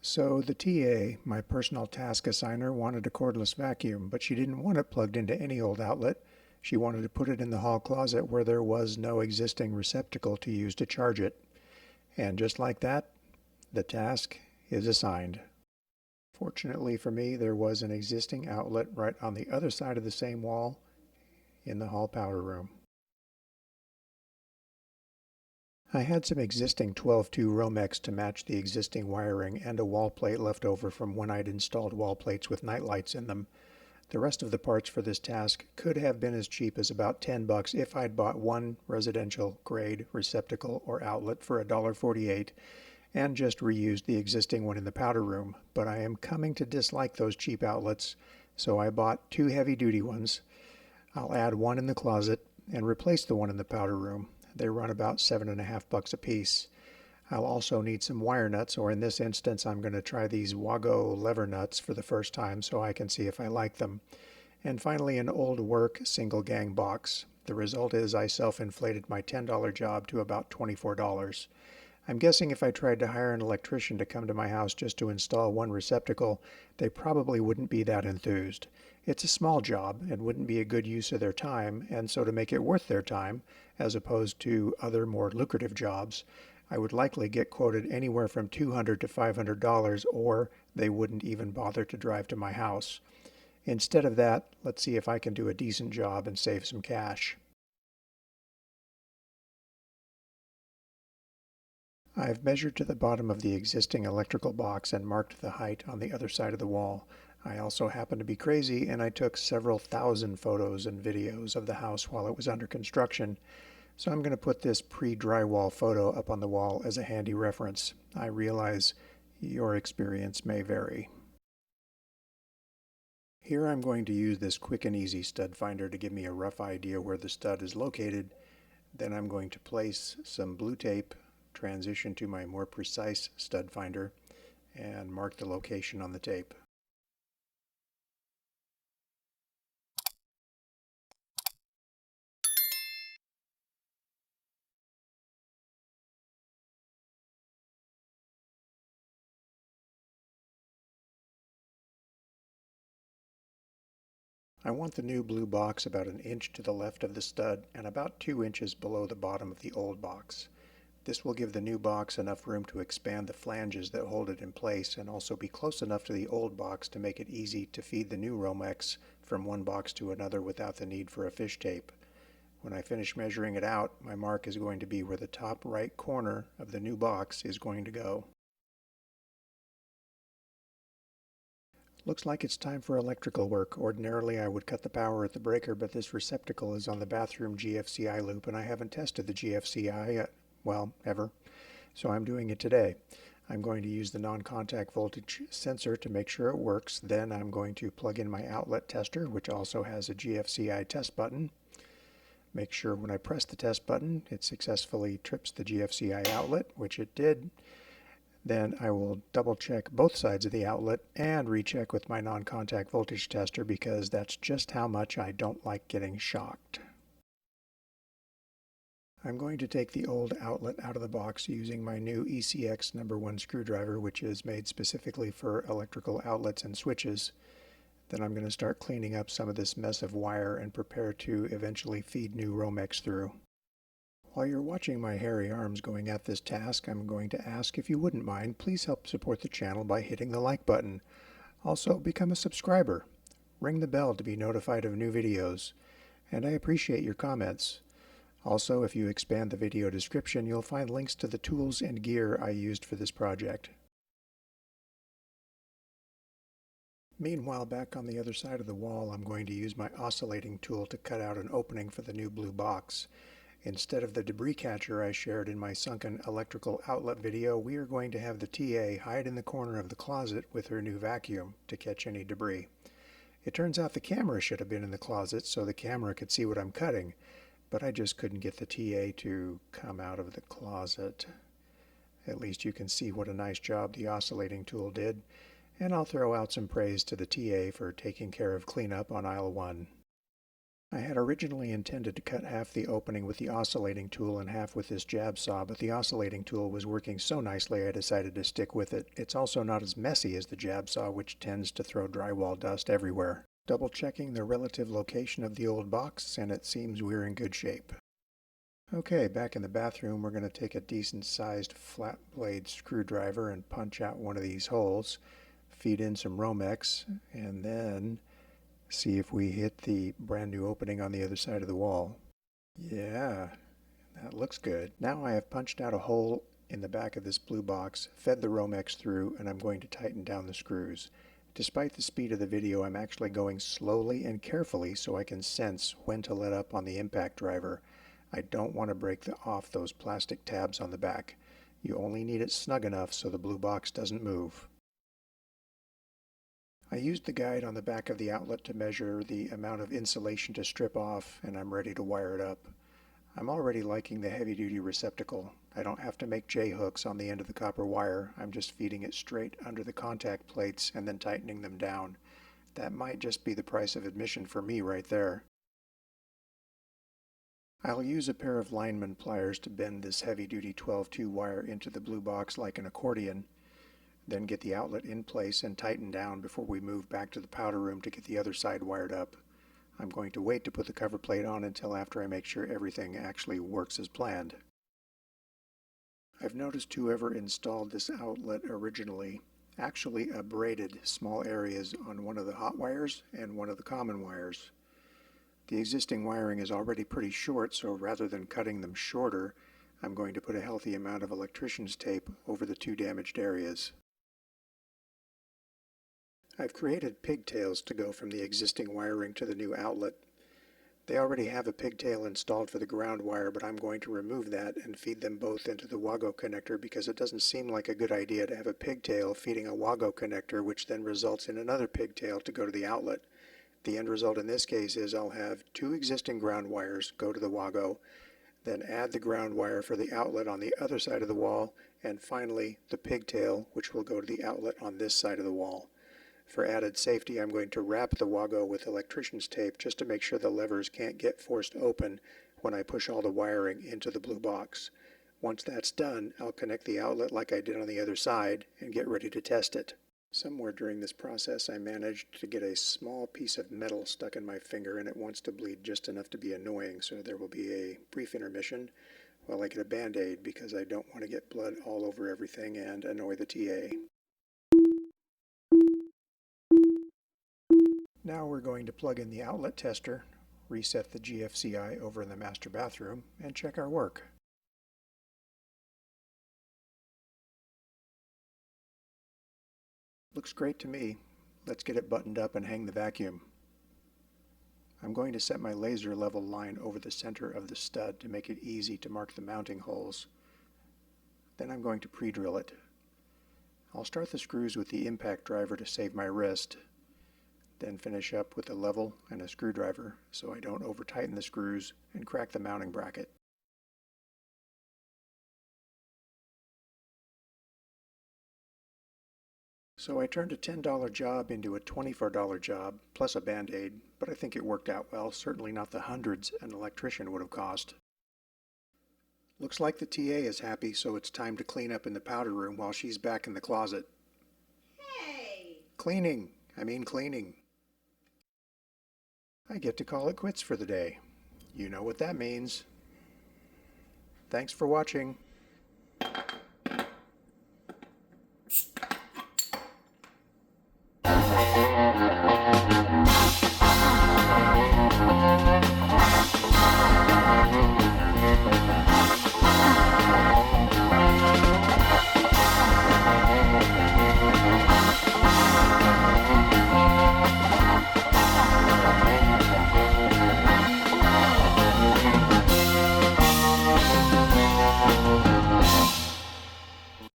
So the TA, my personal task assigner, wanted a cordless vacuum, but she didn't want it plugged into any old outlet. She wanted to put it in the hall closet where there was no existing receptacle to use to charge it. And just like that, the task is assigned. Fortunately for me, there was an existing outlet right on the other side of the same wall in the hall powder room. I had some existing 12-2 Romex to match the existing wiring and a wall plate left over from when I'd installed wall plates with night lights in them. The rest of the parts for this task could have been as cheap as about $10 if I'd bought one residential grade receptacle or outlet for $1.48 and just reused the existing one in the powder room, but I am coming to dislike those cheap outlets, so I bought two heavy-duty ones. I'll add one in the closet and replace the one in the powder room. They run about $7.50 a piece. I'll also need some wire nuts, or in this instance I'm going to try these Wago lever nuts for the first time so I can see if I like them. And finally, an old work single gang box. The result is I self-inflated my $10 job to about $24. I'm guessing if I tried to hire an electrician to come to my house just to install one receptacle, they probably wouldn't be that enthused. It's a small job and wouldn't be a good use of their time, and so to make it worth their time, as opposed to other more lucrative jobs, I would likely get quoted anywhere from $200 to $500, or they wouldn't even bother to drive to my house. Instead of that, let's see if I can do a decent job and save some cash. I've measured to the bottom of the existing electrical box and marked the height on the other side of the wall. I also happened to be crazy and I took several thousand photos and videos of the house while it was under construction, so I'm going to put this pre-drywall photo up on the wall as a handy reference. I realize your experience may vary. Here I'm going to use this quick and easy stud finder to give me a rough idea where the stud is located. Then I'm going to place some blue tape, transition to my more precise stud finder, and mark the location on the tape. I want the new blue box about an inch to the left of the stud and about 2 inches below the bottom of the old box. This will give the new box enough room to expand the flanges that hold it in place and also be close enough to the old box to make it easy to feed the new Romex from one box to another without the need for a fish tape. When I finish measuring it out, my mark is going to be where the top right corner of the new box is going to go. Looks like it's time for electrical work. Ordinarily I would cut the power at the breaker, but this receptacle is on the bathroom GFCI loop and I haven't tested the GFCI, well, ever. So I'm doing it today. I'm going to use the non-contact voltage sensor to make sure it works. Then I'm going to plug in my outlet tester, which also has a GFCI test button. Make sure when I press the test button, it successfully trips the GFCI outlet, which it did. Then I will double check both sides of the outlet and recheck with my non-contact voltage tester because that's just how much I don't like getting shocked. I'm going to take the old outlet out of the box using my new ECX #1 screwdriver, which is made specifically for electrical outlets and switches. Then I'm going to start cleaning up some of this mess of wire and prepare to eventually feed new Romex through. While you're watching my hairy arms going at this task, I'm going to ask if you wouldn't mind, please help support the channel by hitting the like button. Also, become a subscriber. Ring the bell to be notified of new videos. And I appreciate your comments. Also, if you expand the video description, you'll find links to the tools and gear I used for this project. Meanwhile, back on the other side of the wall, I'm going to use my oscillating tool to cut out an opening for the new blue box. Instead of the debris catcher I shared in my sunken electrical outlet video, we are going to have the TA hide in the corner of the closet with her new vacuum to catch any debris. It turns out the camera should have been in the closet so the camera could see what I'm cutting, but I just couldn't get the TA to come out of the closet. At least you can see what a nice job the oscillating tool did, and I'll throw out some praise to the TA for taking care of cleanup on aisle 1. I had originally intended to cut half the opening with the oscillating tool and half with this jab saw, but the oscillating tool was working so nicely I decided to stick with it. It's also not as messy as the jab saw, which tends to throw drywall dust everywhere. Double checking the relative location of the old box, and it seems we're in good shape. Okay, back in the bathroom, we're going to take a decent sized flat blade screwdriver and punch out one of these holes, feed in some Romex, and then see if we hit the brand new opening on the other side of the wall. Yeah, that looks good. Now I have punched out a hole in the back of this blue box, fed the Romex through, and I'm going to tighten down the screws. Despite the speed of the video, I'm actually going slowly and carefully so I can sense when to let up on the impact driver. I don't want to break off those plastic tabs on the back. You only need it snug enough so the blue box doesn't move. I used the guide on the back of the outlet to measure the amount of insulation to strip off, and I'm ready to wire it up. I'm already liking the heavy-duty receptacle. I don't have to make J-hooks on the end of the copper wire. I'm just feeding it straight under the contact plates and then tightening them down. That might just be the price of admission for me right there. I'll use a pair of lineman pliers to bend this heavy-duty 12-2 wire into the blue box like an accordion. Then get the outlet in place and tighten down before we move back to the powder room to get the other side wired up. I'm going to wait to put the cover plate on until after I make sure everything actually works as planned. I've noticed whoever installed this outlet originally actually abraded small areas on one of the hot wires and one of the common wires. The existing wiring is already pretty short, so rather than cutting them shorter, I'm going to put a healthy amount of electrician's tape over the two damaged areas. I've created pigtails to go from the existing wiring to the new outlet. They already have a pigtail installed for the ground wire, but I'm going to remove that and feed them both into the WAGO connector because it doesn't seem like a good idea to have a pigtail feeding a WAGO connector, which then results in another pigtail to go to the outlet. The end result in this case is I'll have two existing ground wires go to the WAGO, then add the ground wire for the outlet on the other side of the wall, and finally the pigtail, which will go to the outlet on this side of the wall. For added safety, I'm going to wrap the WAGO with electrician's tape just to make sure the levers can't get forced open when I push all the wiring into the blue box. Once that's done, I'll connect the outlet like I did on the other side and get ready to test it. Somewhere during this process, I managed to get a small piece of metal stuck in my finger, and it wants to bleed just enough to be annoying, so there will be a brief intermission while I get a Band-Aid because I don't want to get blood all over everything and annoy the TA. Now we're going to plug in the outlet tester, reset the GFCI over in the master bathroom, and check our work. Looks great to me. Let's get it buttoned up and hang the vacuum. I'm going to set my laser level line over the center of the stud to make it easy to mark the mounting holes. Then I'm going to pre-drill it. I'll start the screws with the impact driver to save my wrist, then finish up with a level and a screwdriver so I don't over-tighten the screws and crack the mounting bracket. So I turned a $10 job into a $24 job, plus a Band-Aid, but I think it worked out well, certainly not the hundreds an electrician would have cost. Looks like the TA is happy, so it's time to clean up in the powder room while she's back in the closet. Hey! Cleaning. I get to call it quits for the day. You know what that means. Thanks for watching.